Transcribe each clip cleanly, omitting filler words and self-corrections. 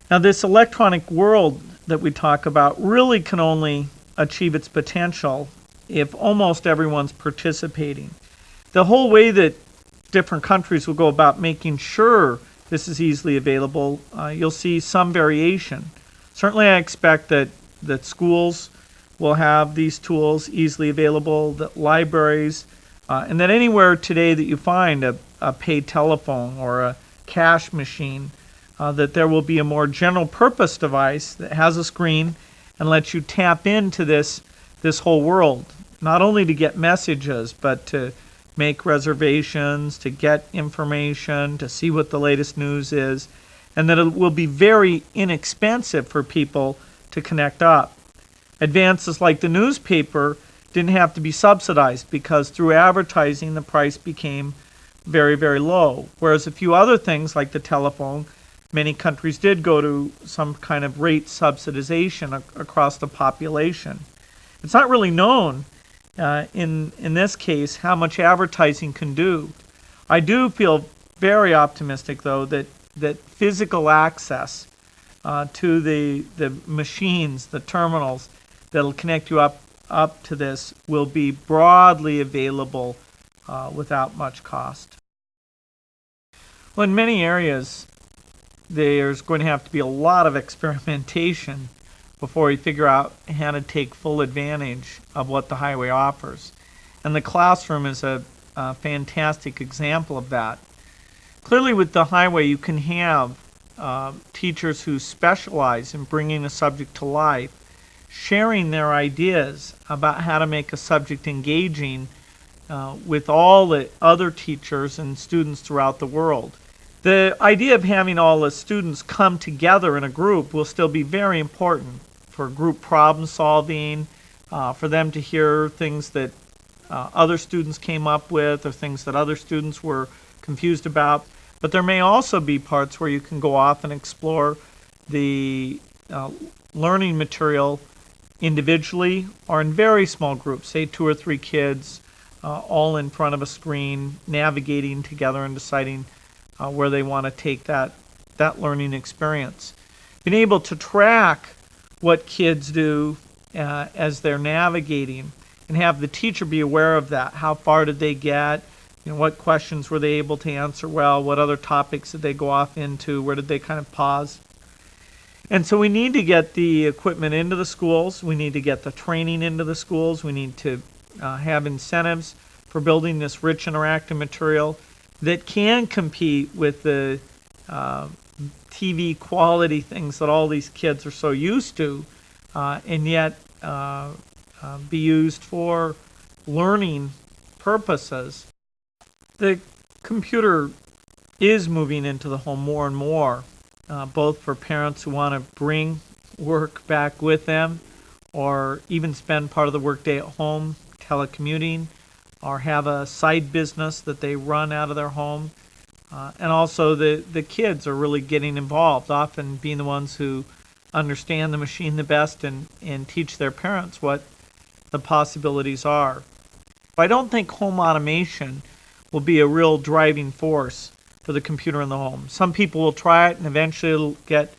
Now, this electronic world that we talk about really can only achieve its potential if almost everyone's participating. The whole way that different countries will go about making sure this is easily available, you'll see some variation. Certainly, I expect that schools will have these tools easily available, that libraries, and that anywhere today that you find a paid telephone or a cash machine, that there will be a more general purpose device that has a screen and lets you tap into this whole world, not only to get messages, but to make reservations, to get information, to see what the latest news is, and that it will be very inexpensive for people to connect up. Advances like the newspaper didn't have to be subsidized because through advertising the price became very, very low. Whereas a few other things like the telephone, many countries did go to some kind of rate subsidization across the population. It's not really known in this case how much advertising can do. I do feel very optimistic, though, that physical access to the machines, the terminals that'll connect you up to this will be broadly available without much cost. Well, in many areas, there's going to have to be a lot of experimentation before we figure out how to take full advantage of what the highway offers. And the classroom is a fantastic example of that. Clearly, with the highway, you can have teachers who specialize in bringing a subject to life, sharing their ideas about how to make a subject engaging with all the other teachers and students throughout the world. The idea of having all the students come together in a group will still be very important for group problem solving, for them to hear things that other students came up with or things that other students were confused about. But there may also be parts where you can go off and explore the learning material individually or in very small groups, say 2 or 3 kids, all in front of a screen, navigating together and deciding where they want to take that learning experience. Being able to track what kids do as they're navigating and have the teacher be aware of that. How far did they get? What questions were they able to answer well? What other topics did they go off into? Where did they kind of pause? And so we need to get the equipment into the schools. We need to get the training into the schools. We need to have incentives for building this rich interactive material that can compete with the TV quality things that all these kids are so used to, and yet be used for learning purposes. The computer is moving into the home more and more, both for parents who want to bring work back with them or even spend part of the workday at home telecommuting, or have a side business that they run out of their home. And also the kids are really getting involved, often being the ones who understand the machine the best and teach their parents what the possibilities are. I don't think home automation will be a real driving force for the computer in the home. Some people will try it and eventually it'll get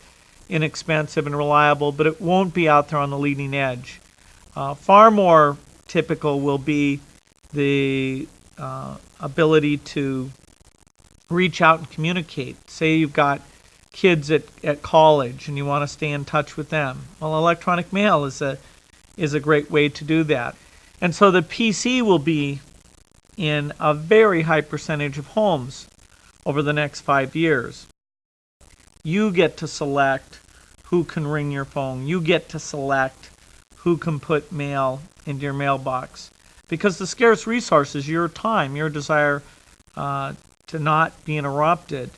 inexpensive and reliable, but it won't be out there on the leading edge. Far more typical will be the ability to reach out and communicate. Say you've got kids at college and you want to stay in touch with them. Well, electronic mail is a great way to do that. And so the PC will be in a very high percentage of homes over the next 5 years. You get to select who can ring your phone. You get to select who can put mail into your mailbox. Because the scarce resource is your time, your desire to not be interrupted.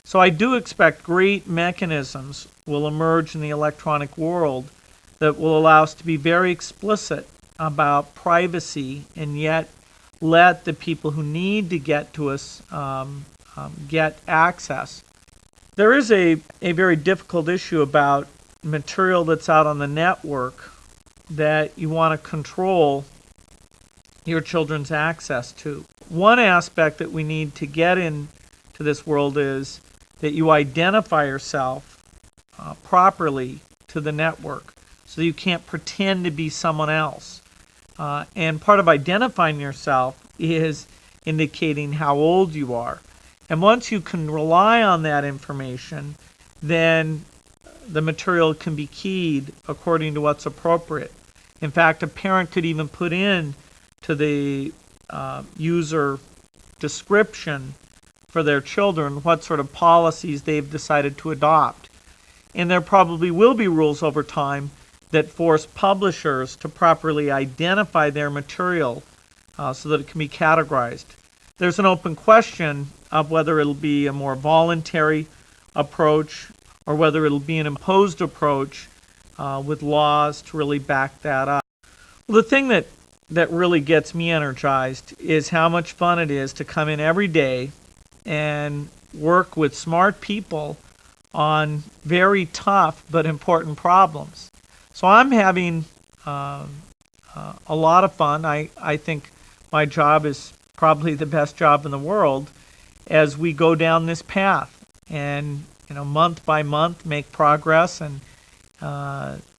So I do expect great mechanisms will emerge in the electronic world that will allow us to be very explicit about privacy and yet let the people who need to get to us get access. There is a very difficult issue about material that's out on the network that you want to control your children's access to. One aspect that we need to get into this world is that you identify yourself properly to the network, so you can't pretend to be someone else. And part of identifying yourself is indicating how old you are. And once you can rely on that information, then the material can be keyed according to what's appropriate. In fact, a parent could even put in to the user description for their children what sort of policies they've decided to adopt. And there probably will be rules over time that force publishers to properly identify their material so that it can be categorized. There's an open question of whether it'll be a more voluntary approach or whether it'll be an imposed approach with laws to really back that up. Well, the thing that really gets me energized is how much fun it is to come in every day and work with smart people on very tough but important problems. So I'm having a lot of fun. I think my job is probably the best job in the world as we go down this path and month by month make progress and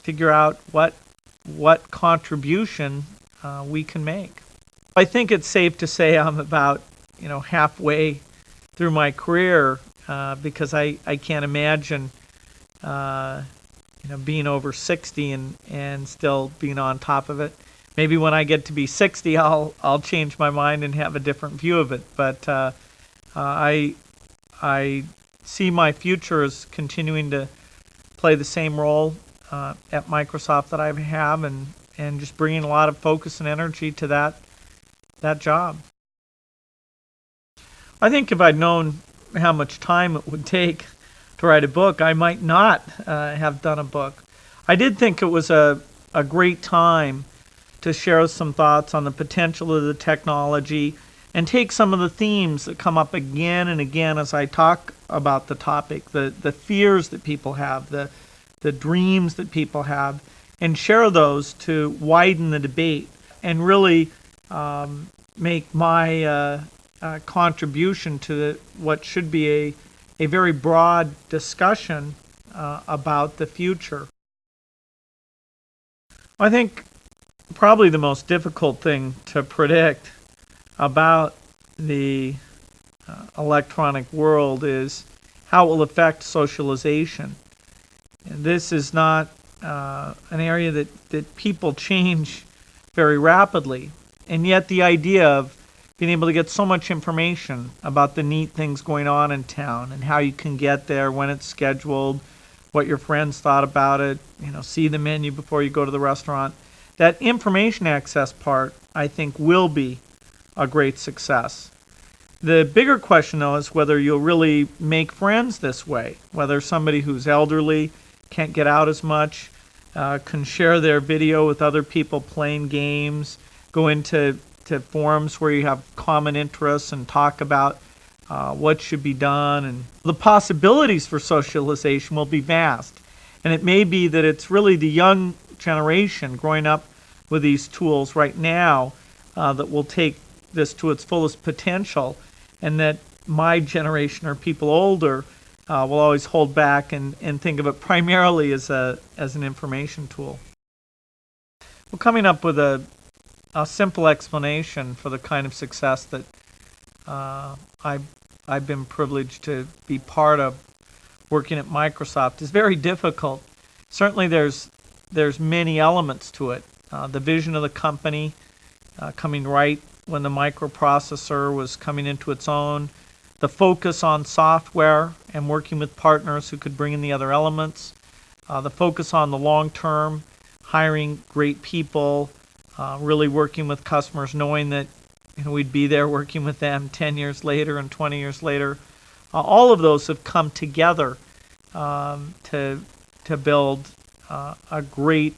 figure out what contribution we can make. I think it's safe to say I'm about halfway through my career because I can't imagine being over 60 and still being on top of it. Maybe when I get to be 60, I'll change my mind and have a different view of it. But I see my future as continuing to play the same role at Microsoft that I have, and just bringing a lot of focus and energy to that job. I think if I'd known how much time it would take to write a book, I might not have done a book. I did think it was a great time to share some thoughts on the potential of the technology and take some of the themes that come up again and again as I talk about the topic, the fears that people have, the dreams that people have, and share those to widen the debate and really make my contribution to what should be a very broad discussion about the future. I think probably the most difficult thing to predict about the electronic world is how it will affect socialization. And this is not an area that people change very rapidly. And yet the idea of being able to get so much information about the neat things going on in town and how you can get there, when it's scheduled, what your friends thought about it, see the menu before you go to the restaurant. That information access part, I think, will be a great success. The bigger question, though, is whether you'll really make friends this way, whether somebody who's elderly, can't get out as much, can share their video with other people playing games, go into forums where you have common interests and talk about what should be done. And the possibilities for socialization will be vast. And it may be that it's really the young generation growing up with these tools right now that will take this to its fullest potential, and that my generation or people older will always hold back and think of it primarily as an information tool. Well, coming up with a simple explanation for the kind of success that I've been privileged to be part of working at Microsoft is very difficult. Certainly there's many elements to it. The vision of the company coming right when the microprocessor was coming into its own, the focus on software and working with partners who could bring in the other elements, the focus on the long term, hiring great people, really working with customers, knowing that we'd be there working with them 10 years later and 20 years later. All of those have come together to build a great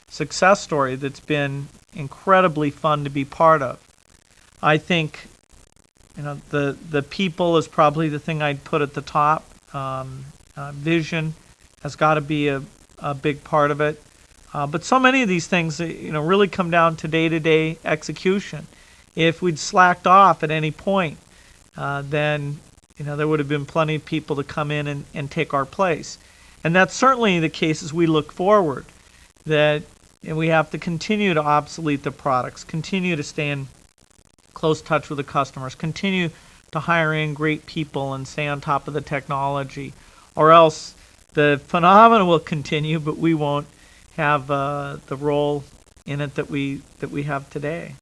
success story that's been incredibly fun to be part of. I think the people is probably the thing I'd put at the top. Vision has got to be a big part of it. But so many of these things, really come down to day-to-day execution. If we'd slacked off at any point, then there would have been plenty of people to come in and take our place. And that's certainly the case as we look forward, that we have to continue to obsolete the products, continue to stay in close touch with the customers, continue to hire in great people and stay on top of the technology, or else the phenomena will continue, but we won't have the role in it that we have today.